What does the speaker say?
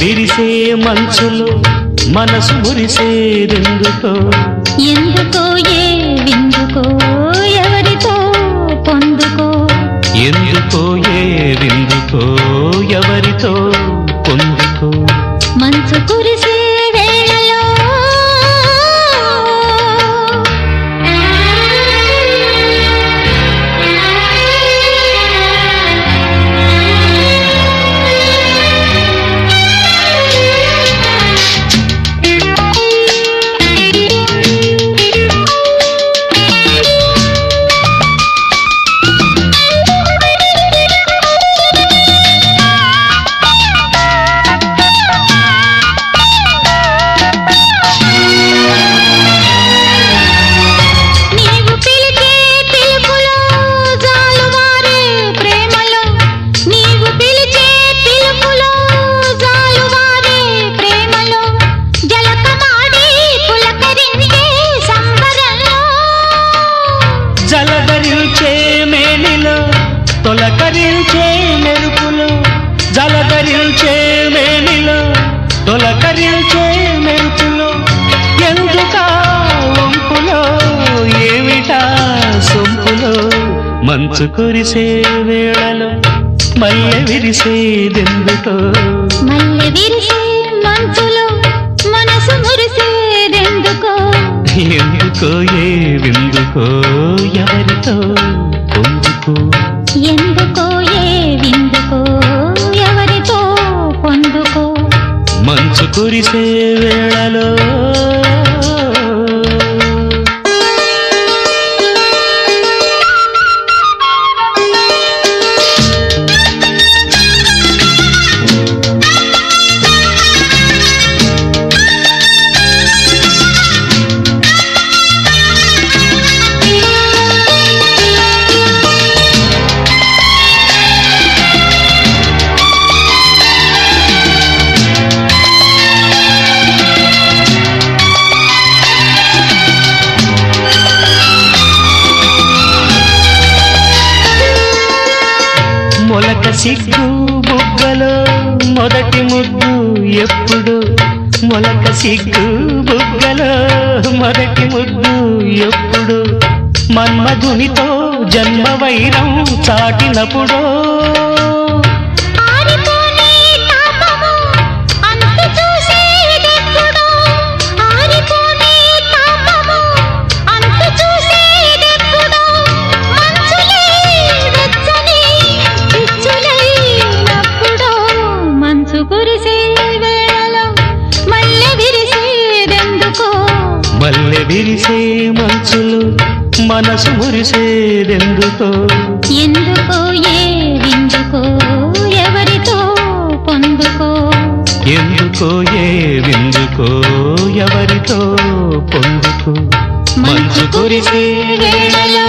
విరిసే మంచులో మనసు మురిసేదెందుకో ఎందుకో ఏ విందుకో ఎవరితో పొందుకో ఎందుకో ఏ విందుకో ఎవరితో పొందుకో మంచు కురిసే వేళలో జలధరించే మేనిలో తొలకరించే మెరుపులో జలధరించే మేనిలో తొలకరించే మెరుపులో ఎందుకా వంపులో ఏమిటా సొంపులో మంచు కురిసే వేళలో మల్లె విరిసేదెందుకో మల్లె విరిసే మంచులో మనసు మురిసేదెందుకో ఎందుకో ఏ విందుకో ఎవరితో పొందుకో ఎందుకో ఏ విందుకో ఎవరితో పొందుకో మంచు కురిసే వేళలో మొలక సిగ్గు బుగ్గలో మొదటి ముద్దు ఎప్పుడు మొలక సిగ్గు బుగ్గలో మొదటి ముద్దు ఎప్పుడు మన్మధునితో జన్మ వైరం చాటినప్పుడు మల్లె విరిసే మంచులు మనసు మురిసేదెందుకో ఎందుకో ఏ విందుకో ఎవరితో పొందుకో ఎందుకో ఏ విందుకో ఎవరితో పొందుకో మంచు కురిసే వేళలో